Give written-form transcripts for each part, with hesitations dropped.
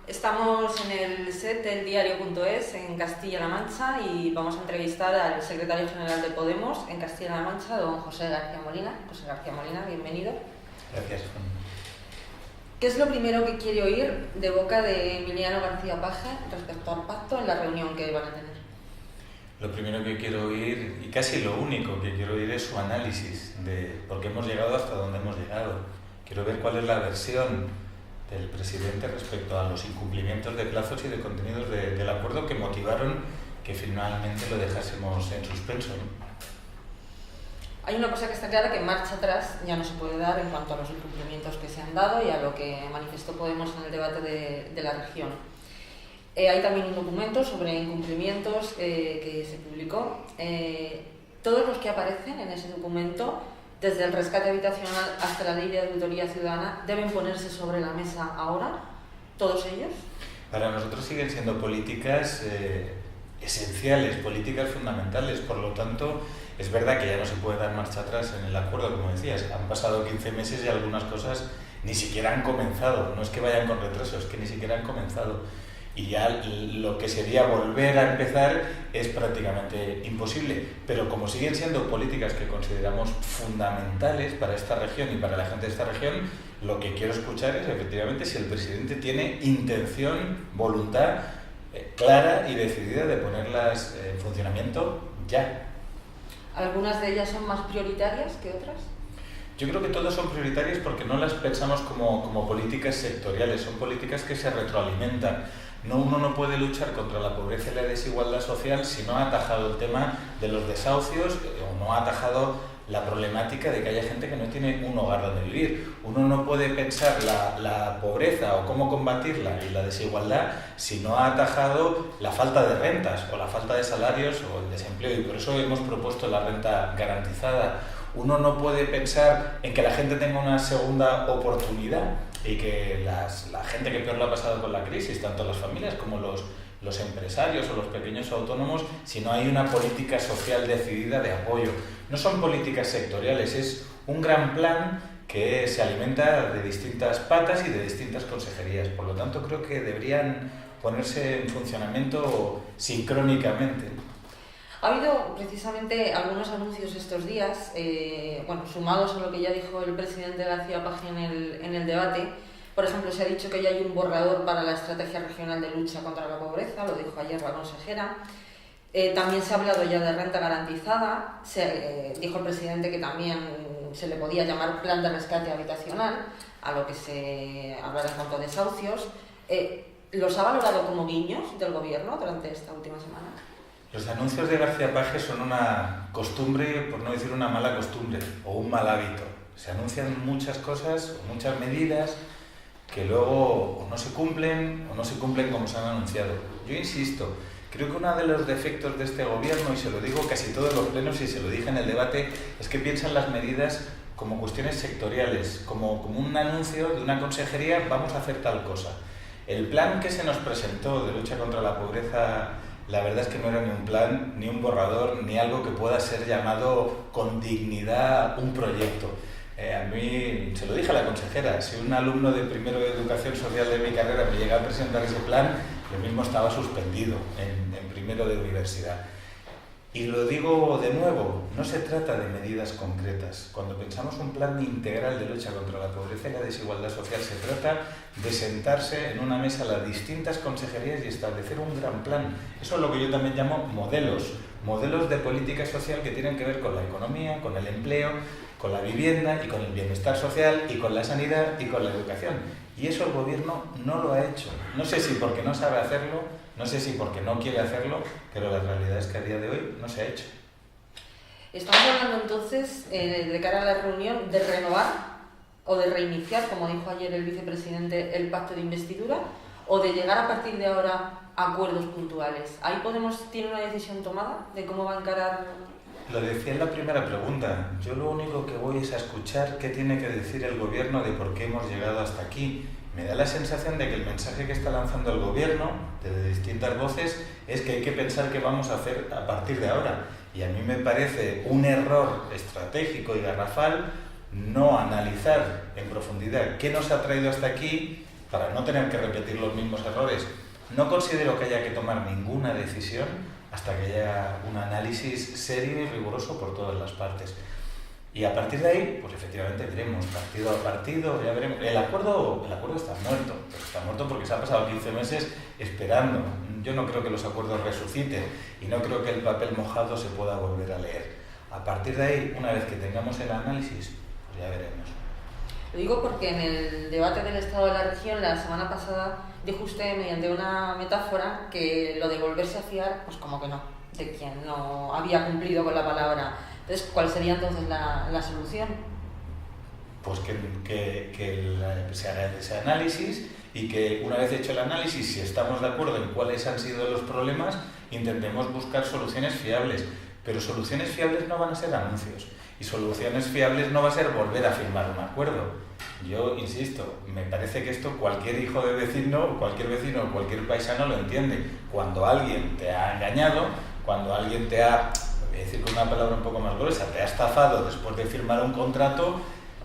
Estamos en el set del diario.es en Castilla-La Mancha y vamos a entrevistar al secretario general de Podemos en Castilla-La Mancha, don José García Molina. José García Molina, bienvenido. Gracias, Juan. ¿Qué es lo primero que quiere oír de boca de Emiliano García Paje respecto al pacto en la reunión que van a tener? Lo primero que quiero oír, y casi lo único que quiero oír, es su análisis de por qué hemos llegado hasta donde hemos llegado. Quiero ver cuál es la versión del presidente respecto a los incumplimientos de plazos y de contenidos del acuerdo que motivaron que finalmente lo dejásemos en suspenso, ¿no? Hay una cosa que está clara, que marcha atrás ya no se puede dar en cuanto a los incumplimientos que se han dado y a lo que manifestó Podemos en el debate de la región. Hay también un documento sobre incumplimientos que se publicó. Todos los que aparecen en ese documento, desde el rescate habitacional hasta la ley de auditoría ciudadana, deben ponerse sobre la mesa ahora, todos ellos. Para nosotros siguen siendo políticas esenciales, políticas fundamentales. Por lo tanto, es verdad que ya no se puede dar marcha atrás en el acuerdo, como decías. Han pasado 15 meses y algunas cosas ni siquiera han comenzado. No es que vayan con retraso, es que ni siquiera han comenzado. Y ya lo que sería volver a empezar es prácticamente imposible. Pero como siguen siendo políticas que consideramos fundamentales para esta región y para la gente de esta región, lo que quiero escuchar es efectivamente si el presidente tiene intención, voluntad clara y decidida de ponerlas en funcionamiento ya. ¿Algunas de ellas son más prioritarias que otras? Yo creo que todas son prioritarias porque no las pensamos como políticas sectoriales, son políticas que se retroalimentan. Uno no puede luchar contra la pobreza y la desigualdad social si no ha atajado el tema de los desahucios o no ha atajado la problemática de que haya gente que no tiene un hogar donde vivir. Uno no puede pensar la pobreza o cómo combatirla y la desigualdad si no ha atajado la falta de rentas o la falta de salarios o el desempleo, y por eso hemos propuesto la renta garantizada. Uno no puede pensar en que la gente tenga una segunda oportunidad y que la gente que peor lo ha pasado con la crisis, tanto las familias como los empresarios o los pequeños autónomos, si no hay una política social decidida de apoyo. No son políticas sectoriales, es un gran plan que se alimenta de distintas patas y de distintas consejerías. Por lo tanto, creo que deberían ponerse en funcionamiento sincrónicamente. Ha habido precisamente algunos anuncios estos días, sumados a lo que ya dijo el presidente García Paje en el debate. Por ejemplo, se ha dicho que ya hay un borrador para la estrategia regional de lucha contra la pobreza, lo dijo ayer la consejera. También se ha hablado ya de renta garantizada, dijo el presidente que también se le podía llamar plan de rescate habitacional, a lo que se habla en cuanto a desahucios. ¿Los ha valorado como guiños del gobierno durante esta última semana? Los anuncios de García Paje son una costumbre, por no decir una mala costumbre, o un mal hábito. Se anuncian muchas cosas, o muchas medidas, que luego o no se cumplen como se han anunciado. Yo insisto, creo que uno de los defectos de este gobierno, y se lo digo casi todos los plenos y se lo dije en el debate, es que piensan las medidas como cuestiones sectoriales, como un anuncio de una consejería, vamos a hacer tal cosa. El plan que se nos presentó de lucha contra la pobreza, la verdad es que no era ni un plan, ni un borrador, ni algo que pueda ser llamado con dignidad un proyecto. A mí, se lo dije a la consejera, si un alumno de primero de Educación Social de mi carrera me llega a presentar ese plan, yo mismo estaba suspendido en primero de universidad. Y lo digo de nuevo, no se trata de medidas concretas. Cuando pensamos un plan integral de lucha contra la pobreza y la desigualdad social, se trata de sentarse en una mesa las distintas consejerías y establecer un gran plan. Eso es lo que yo también llamo modelos de política social que tienen que ver con la economía, con el empleo, con la vivienda y con el bienestar social y con la sanidad y con la educación. Y eso el gobierno no lo ha hecho. No sé si porque no sabe hacerlo, no sé si porque no quiere hacerlo, pero la realidad es que a día de hoy no se ha hecho. Estamos hablando entonces, de cara a la reunión, de renovar o de reiniciar, como dijo ayer el vicepresidente, el pacto de investidura, o de llegar a partir de ahora a acuerdos puntuales. ¿Ahí Podemos tiene una decisión tomada de cómo va a encarar? Lo decía en la primera pregunta. Yo lo único que voy es a escuchar qué tiene que decir el gobierno de por qué hemos llegado hasta aquí. Me da la sensación de que el mensaje que está lanzando el gobierno, desde distintas voces, es que hay que pensar qué vamos a hacer a partir de ahora. Y a mí me parece un error estratégico y garrafal no analizar en profundidad qué nos ha traído hasta aquí para no tener que repetir los mismos errores, no considero que haya que tomar ninguna decisión hasta que haya un análisis serio y riguroso por todas las partes. Y a partir de ahí, pues efectivamente veremos partido a partido, ya veremos. El acuerdo está muerto, pero está muerto porque se ha pasado 15 meses esperando. Yo no creo que los acuerdos resuciten y no creo que el papel mojado se pueda volver a leer. A partir de ahí, una vez que tengamos el análisis, pues ya veremos. Lo digo porque en el debate del Estado de la región la semana pasada dijo usted mediante una metáfora que lo de volverse a fiar, pues como que no, de quien no había cumplido con la palabra. Entonces, ¿cuál sería entonces la solución? Pues que se haga ese análisis y que una vez hecho el análisis, si estamos de acuerdo en cuáles han sido los problemas, intentemos buscar soluciones fiables. Pero soluciones fiables no van a ser anuncios y soluciones fiables no va a ser volver a firmar un acuerdo. Yo insisto, me parece que esto cualquier hijo de vecino, cualquier vecino o cualquier paisano lo entiende. Cuando alguien te ha engañado, cuando alguien te ha, voy a decir con una palabra un poco más gruesa, te ha estafado después de firmar un contrato,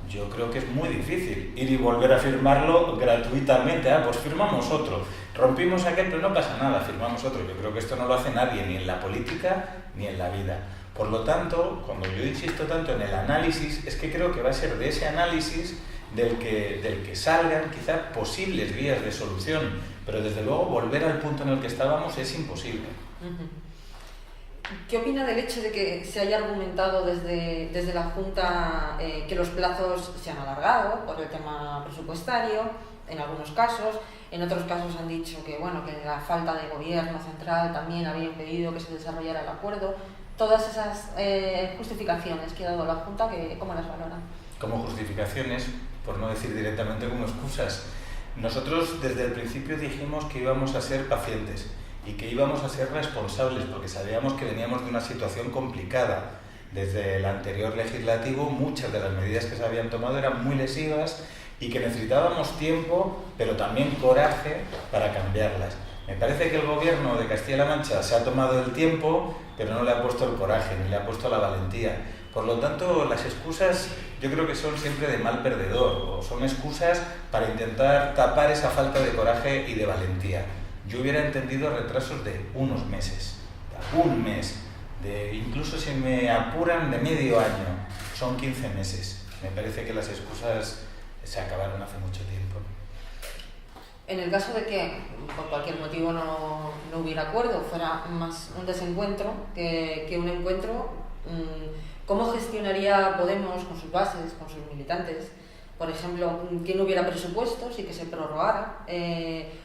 yo creo que es muy difícil ir y volver a firmarlo gratuitamente. Pues firmamos otro, rompimos aquel, pero no pasa nada, firmamos otro. Yo creo que esto no lo hace nadie, ni en la política ni en la vida. Por lo tanto, cuando yo insisto tanto en el análisis, es que creo que va a ser de ese análisis del que salgan quizás posibles vías de solución, pero desde luego volver al punto en el que estábamos es imposible. ¿Qué opina del hecho de que se haya argumentado desde la Junta que los plazos se han alargado por el tema presupuestario, en algunos casos? En otros casos han dicho que, bueno, que la falta de gobierno central también había impedido que se desarrollara el acuerdo. Todas esas justificaciones que ha dado la Junta, ¿cómo las valoran? Como justificaciones, por no decir directamente como excusas. Nosotros desde el principio dijimos que íbamos a ser pacientes y que íbamos a ser responsables porque sabíamos que veníamos de una situación complicada. Desde el anterior legislativo muchas de las medidas que se habían tomado eran muy lesivas y que necesitábamos tiempo, pero también coraje para cambiarlas. Me parece que el gobierno de Castilla-La Mancha se ha tomado el tiempo, pero no le ha puesto el coraje, ni le ha puesto la valentía. Por lo tanto, las excusas yo creo que son siempre de mal perdedor, o son excusas para intentar tapar esa falta de coraje y de valentía. Yo hubiera entendido retrasos de unos meses, de un mes, incluso si me apuran de medio año, son 15 meses. Me parece que las excusas se acabaron hace mucho tiempo. En el caso de que por cualquier motivo no hubiera acuerdo, fuera más un desencuentro que un encuentro, ¿cómo gestionaría Podemos con sus bases, con sus militantes? Por ejemplo, que no hubiera presupuestos y que se prorrogara,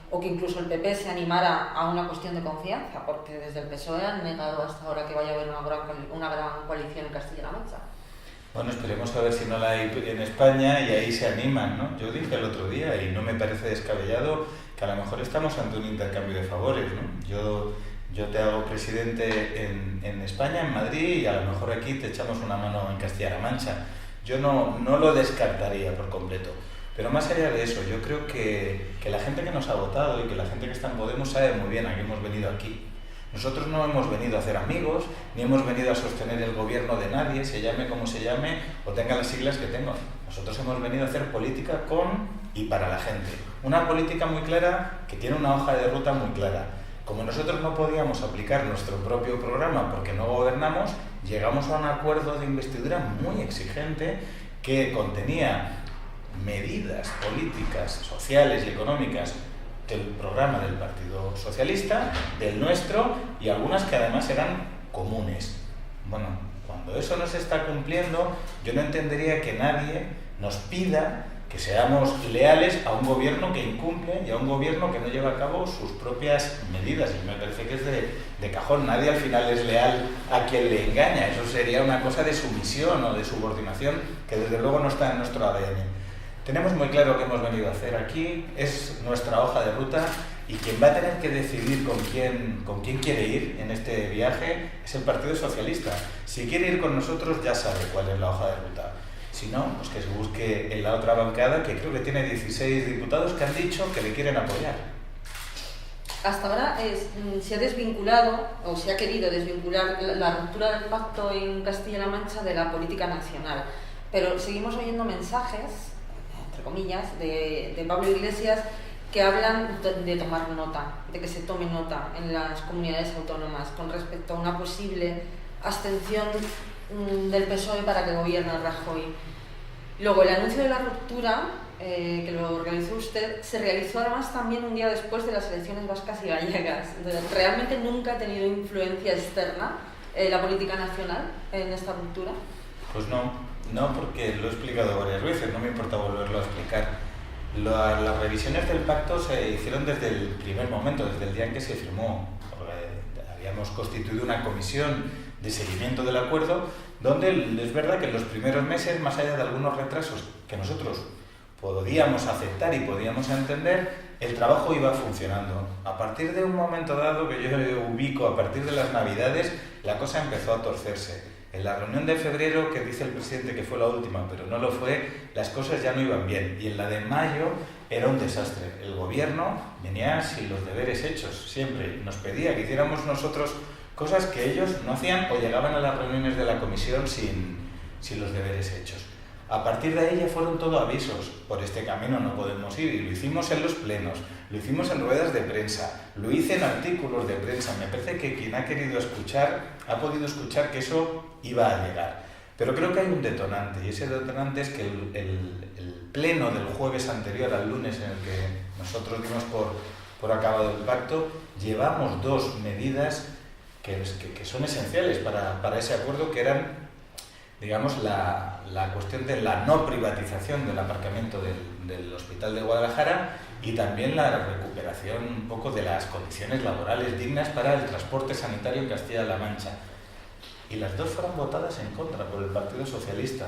o que incluso el PP se animara a una cuestión de confianza, porque desde el PSOE han negado hasta ahora que vaya a haber una gran coalición en Castilla-La Mancha. Bueno, esperemos a ver si no la hay en España y ahí se animan, ¿no? Yo dije el otro día y no me parece descabellado que a lo mejor estamos ante un intercambio de favores, ¿no? Yo te hago presidente en España, en Madrid, y a lo mejor aquí te echamos una mano en Castilla-La Mancha. Yo no lo descartaría por completo. Pero más allá de eso, yo creo que la gente que nos ha votado y que la gente que está en Podemos sabe muy bien a qué hemos venido aquí. Nosotros no hemos venido a hacer amigos, ni hemos venido a sostener el gobierno de nadie, se llame como se llame o tenga las siglas que tenga. Nosotros hemos venido a hacer política con y para la gente. Una política muy clara que tiene una hoja de ruta muy clara. Como nosotros no podíamos aplicar nuestro propio programa porque no gobernamos, llegamos a un acuerdo de investidura muy exigente que contenía medidas políticas, sociales y económicas del programa del Partido Socialista, del nuestro, y algunas que además eran comunes. Bueno, cuando eso no se está cumpliendo, yo no entendería que nadie nos pida que seamos leales a un gobierno que incumple y a un gobierno que no lleva a cabo sus propias medidas. Y me parece que es de cajón. Nadie al final es leal a quien le engaña. Eso sería una cosa de sumisión o de subordinación que desde luego no está en nuestro ADN. Tenemos muy claro qué hemos venido a hacer aquí, es nuestra hoja de ruta, y quien va a tener que decidir con quién quiere ir en este viaje es el Partido Socialista. Si quiere ir con nosotros ya sabe cuál es la hoja de ruta. Si no, pues que se busque en la otra bancada, que creo que tiene 16 diputados que han dicho que le quieren apoyar. Hasta ahora se ha desvinculado, o se ha querido desvincular la ruptura del pacto en Castilla-La Mancha de la política nacional, pero seguimos oyendo mensajes, entre comillas, de Pablo Iglesias que hablan de tomar nota, de que se tome nota en las comunidades autónomas con respecto a una posible abstención del PSOE para que gobierne Rajoy. Luego, el anuncio de la ruptura, que lo realizó usted, se realizó además también un día después de las elecciones vascas y gallegas. Entonces, ¿realmente nunca ha tenido influencia externa la política nacional en esta ruptura? Pues no, porque lo he explicado varias veces, no me importa volverlo a explicar. Las revisiones del pacto se hicieron desde el primer momento, desde el día en que se firmó. Habíamos constituido una comisión de seguimiento del acuerdo, donde es verdad que en los primeros meses, más allá de algunos retrasos que nosotros podíamos aceptar y podíamos entender, el trabajo iba funcionando. A partir de un momento dado, que yo ubico a partir de las Navidades, la cosa empezó a torcerse. En la reunión de febrero, que dice el presidente que fue la última, pero no lo fue, las cosas ya no iban bien. Y en la de mayo era un desastre. El gobierno venía sin los deberes hechos, siempre. Nos pedía que hiciéramos nosotros cosas que ellos no hacían o llegaban a las reuniones de la comisión sin los deberes hechos. A partir de ahí ya fueron todo avisos. Por este camino no podemos ir. Y lo hicimos en los plenos, lo hicimos en ruedas de prensa, lo hice en artículos de prensa. Me parece que quien ha querido escuchar ha podido escuchar que eso iba a llegar. Pero creo que hay un detonante, y ese detonante es que el pleno del jueves anterior al lunes, en el que nosotros dimos por acabado el pacto, llevamos dos medidas que son esenciales para ese acuerdo, que eran, digamos, la cuestión de la no privatización del aparcamiento del Hospital de Guadalajara y también la recuperación un poco de las condiciones laborales dignas para el transporte sanitario en Castilla-La Mancha. Y las dos fueron votadas en contra por el Partido Socialista.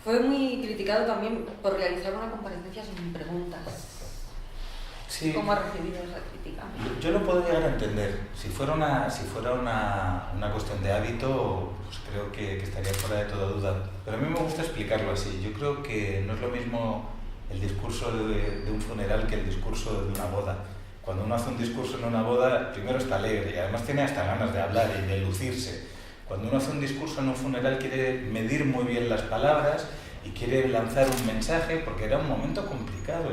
Fue muy criticado también por realizar una comparecencia sin preguntas. Sí. ¿Cómo ha recibido esa crítica? Yo lo puedo llegar a entender. Si fuera una cuestión de hábito, pues creo que estaría fuera de toda duda. Pero a mí me gusta explicarlo así. Yo creo que no es lo mismo el discurso de un funeral que el discurso de una boda. Cuando uno hace un discurso en una boda, primero está alegre y además tiene hasta ganas de hablar y de lucirse. Cuando uno hace un discurso en un funeral quiere medir muy bien las palabras y quiere lanzar un mensaje, porque era un momento complicado.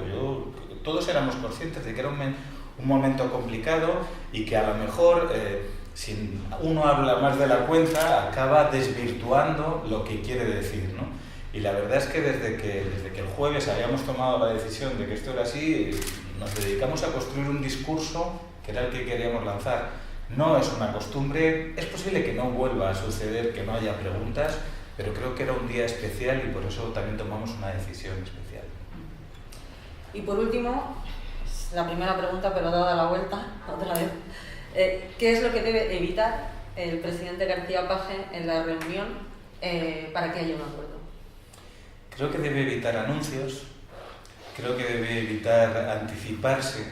Todos éramos conscientes de que era un momento complicado y que a lo mejor, si uno habla más de la cuenta, acaba desvirtuando lo que quiere decir, ¿no? Y la verdad es que desde que el jueves habíamos tomado la decisión de que esto era así, nos dedicamos a construir un discurso que era el que queríamos lanzar. No es una costumbre, es posible que no vuelva a suceder, que no haya preguntas, pero creo que era un día especial y por eso también tomamos una decisión especial. Y por último, la primera pregunta, pero dada la vuelta, otra vez. ¿Qué es lo que debe evitar el presidente García Paje en la reunión para que haya un acuerdo? Creo que debe evitar anuncios, creo que debe evitar anticiparse,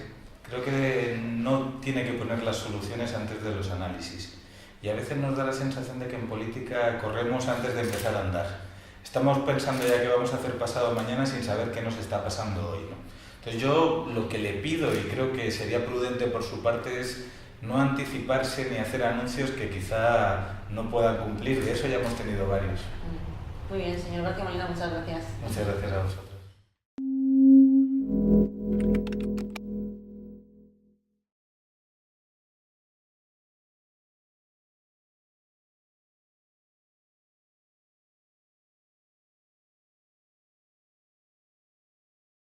creo que no tiene que poner las soluciones antes de los análisis. Y a veces nos da la sensación de que en política corremos antes de empezar a andar. Estamos pensando ya qué vamos a hacer pasado mañana sin saber qué nos está pasando hoy, ¿no? Entonces yo lo que le pido, y creo que sería prudente por su parte, es no anticiparse ni hacer anuncios que quizá no puedan cumplir. De eso ya hemos tenido varios. Muy bien, señor García Molina, muchas gracias. Muchas gracias a vosotros.